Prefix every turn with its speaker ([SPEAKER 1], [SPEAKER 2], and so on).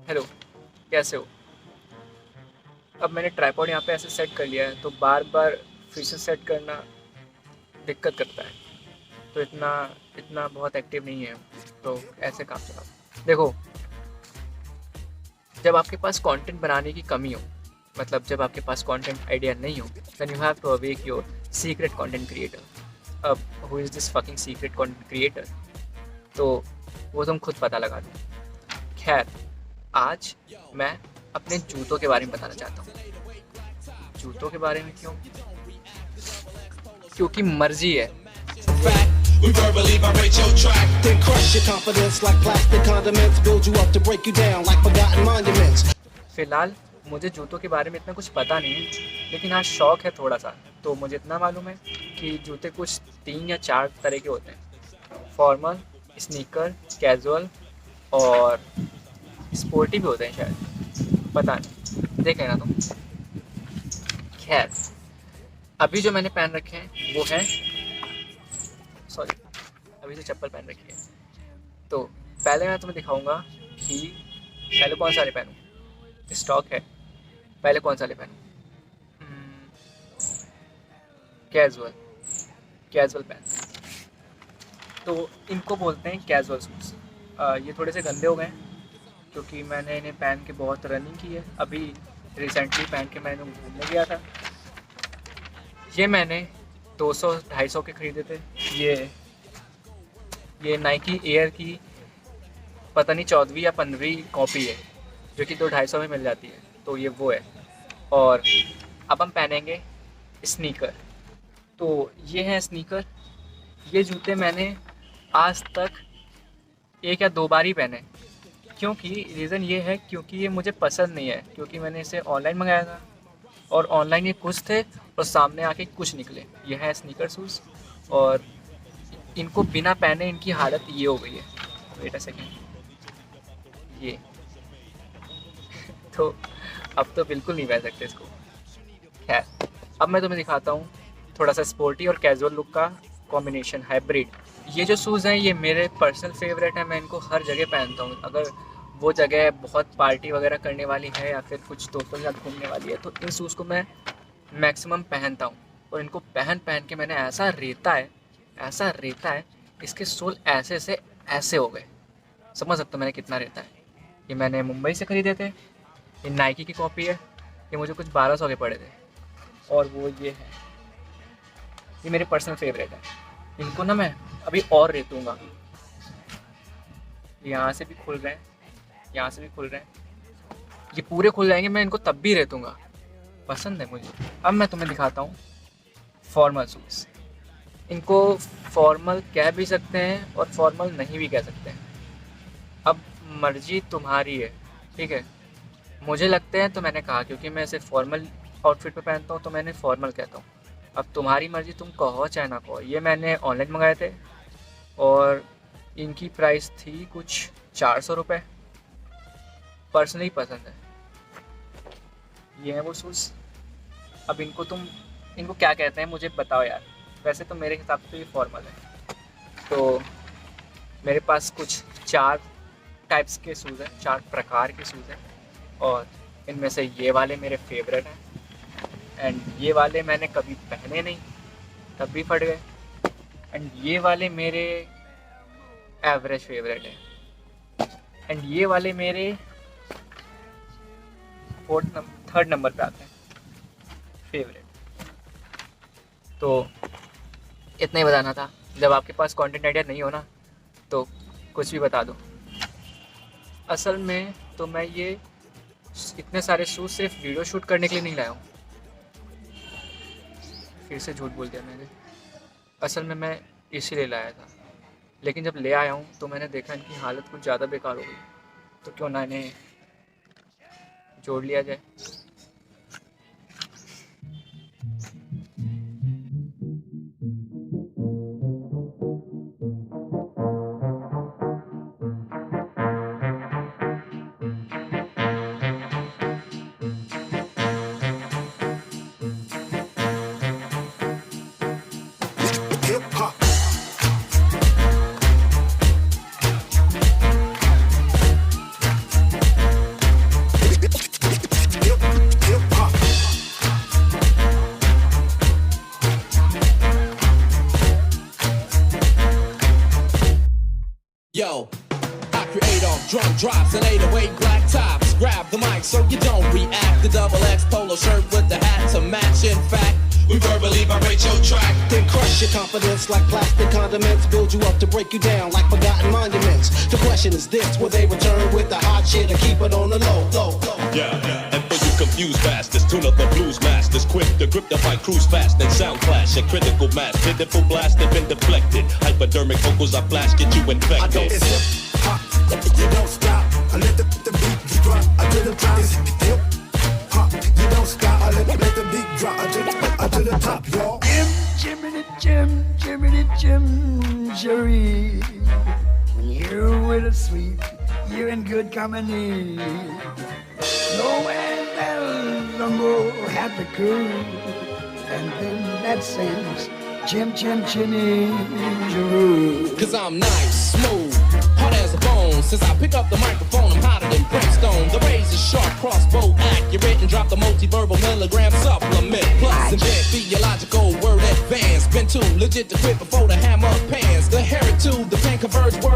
[SPEAKER 1] Hello, कैसे हो? अब मैंने ट्राइपॉड यहाँ पे ऐसे सेट कर लिया है तो बार बार फिर से सेट करना दिक्कत करता है। तो इतना इतना बहुत एक्टिव नहीं है, तो ऐसे काम चलाओ। देखो, जब आपके पास कंटेंट बनाने की कमी हो, मतलब जब आपके पास कंटेंट आइडिया नहीं हो, then you have to awake your secret content creator. अब who is this fucking secret content creator? तो वो तुम खुद पता लगा दो। खैर, आज मैं अपने जूतों के बारे में बताना चाहता हूँ। जूतों के बारे में क्यों? क्योंकि मर्जी है।
[SPEAKER 2] We verbally vibrate your track, then crush your confidence like plastic condiments, build you up to break you down like forgotten monuments.
[SPEAKER 1] फिलहाल मुझे जूतों के बारे में इतना कुछ पता नहीं है, लेकिन हाँ शौक है थोड़ा सा। तो मुझे इतना मालूम है कि जूते कुछ 3 या 4 तरह के होते हैं। फॉर्मल, स्नीकर, कैजुअल और स्पोर्टी भी होते हैं शायद, पता नहीं, देख लेना तुम। खैर, अभी जो मैंने पहन रखे हैं वो है, सॉरी, अभी जो चप्पल पहन रखी है, तो पहले मैं तुम्हें दिखाऊंगा कि पहले कौन सा वाले पहनूं। स्टॉक है, पहले कौन सा वाले पहनूं? कैजुअल, कैजुअल पहन। तो इनको बोलते हैं कैजुअल शूज़। ये थोड़े से गंदे हो गए हैं क्योंकि मैंने इन्हें पहन के बहुत रनिंग की है। अभी रिसेंटली पहन के मैंने घूमने गया था। ये मैंने 200-250 के ख़रीदे थे। ये नाइकी एयर की पता नहीं 14वीं या 15वीं कॉपी है, जो कि 200-250 में मिल जाती है। तो ये वो है। और अब हम पहनेंगे स्नीकर। तो ये हैं स्नीकर। ये जूते मैंने आज तक 1 या 2 बार ही पहने, क्योंकि रीज़न ये है क्योंकि ये मुझे पसंद नहीं है, क्योंकि मैंने इसे ऑनलाइन मंगाया था और ऑनलाइन ये कुछ थे और सामने आके कुछ निकले। ये है स्नीकर शूज़ और इनको बिना पहने इनकी हालत ये हो गई है। वेट अ सेकेंड, ये तो अब तो बिल्कुल नहीं पहन सकते इसको। खैर, अब मैं तुम्हें दिखाता हूँ थोड़ा सा स्पोर्टी और कैजुअल लुक का कॉम्बिनेशन, हाइब्रिड। ये जो शूज़ हैं ये मेरे पर्सनल फेवरेट हैं, मैं इनको हर जगह पहनता हूँ। अगर वो जगह बहुत पार्टी वगैरह करने वाली है या फिर कुछ दोस्तों के साथ घूमने वाली है तो इन शूज़ को मैं मैक्सिमम पहनता हूँ। और इनको पहन पहन के मैंने ऐसा रेता है, ऐसा रेता है, इसके सोल ऐसे से ऐसे हो गए। समझ सकते हो मैंने कितना रेता है। ये मैंने मुंबई से ख़रीदे थे। ये नाइकी की कॉपी है। ये मुझे कुछ 1200 के पड़े थे। और वो ये है, ये मेरे पर्सनल फेवरेट है। इनको ना मैं अभी और रेतूँगा। यहाँ से भी खुल रहे हैं, यहाँ से भी खुल रहे हैं, ये पूरे खुल जाएंगे, मैं इनको तब भी रेतूँगा। पसंद है मुझे। अब मैं तुम्हें दिखाता हूँ फॉर्मल शूज़। इनको फॉर्मल कह भी सकते हैं और फॉर्मल नहीं भी कह सकते हैं। अब मर्जी तुम्हारी है, ठीक है। मुझे लगते हैं तो मैंने कहा, क्योंकि मैं इसे फॉर्मल आउटफिट पे पहनता हूँ तो मैंने फॉर्मल कहता हूँ। अब तुम्हारी मर्जी, तुम कहो चाहे ना कहो। ये मैंने ऑनलाइन मंगाए थे और इनकी प्राइस थी कुछ 400 रुपये। पर्सनली पसंद है। ये है वो शूज़। अब इनको क्या कहते हैं मुझे बताओ यार। वैसे तो मेरे हिसाब से ये फॉर्मल है। तो मेरे पास कुछ 4 टाइप्स के शूज़ हैं, 4 प्रकार के शूज़ हैं और इनमें से ये वाले मेरे फेवरेट हैं एंड ये वाले मैंने कभी पहने नहीं, तब भी फट गए। एंड ये वाले मेरे एवरेज फेवरेट हैं एंड ये वाले मेरे 3rd नंबर पे आते हैं फेवरेट। तो इतना ही बताना था। जब आपके पास कंटेंट आइडिया नहीं हो ना तो कुछ भी बता दो। असल में तो मैं ये इतने सारे शूज़ सिर्फ वीडियो शूट करने के लिए नहीं लाया हूँ। फिर से झूठ बोल दिया मैंने। असल में मैं इसीलिए लाया था, लेकिन जब ले आया हूँ तो मैंने देखा इनकी हालत कुछ ज़्यादा बेकार हो गई। तो क्यों ना इन्हें जोड़ लिया जाए।
[SPEAKER 2] Hip hop, Yo, I create off drum drops and 808 black tops. Grab the mic so you don't react. The double X polo shirt with the hat to match. In fact, we verbally vibrate your track, then crush your confidence like plastic condiments. Build you up to break you down like forgotten monuments. The question is this: will they return with the hot shit or keep it on the low, low, low?
[SPEAKER 3] Yeah, and for you confused bastards, tune up the blues masters, quick to grip the mic, cruise fast and sound clash. A critical mass, pitiful blast, have been deflected. Hypodermic vocals I flash, get you infected.
[SPEAKER 4] I don't, it's hip hop, you don't stop. I let the beat drop, I do the drop. It's hip hop, you don't stop. I let the beat drop, I to the top, y'all.
[SPEAKER 5] Jiminy Jim, Jerry. When you're with a sweet, you're in good company. Nowhere there's a more happy crew. And then that sings Chimmy, Jerry.
[SPEAKER 2] Cause I'm nice, smooth, hard as a bone. Since I pick up the microphone, I'm hotter than brimstone. The razor sharp, crossbow accurate, and drop the multi-verbal milligram supplement. Plus invent theological word advanced. Been too legit to quit before the hammer pans. The heritage, the pen converts word.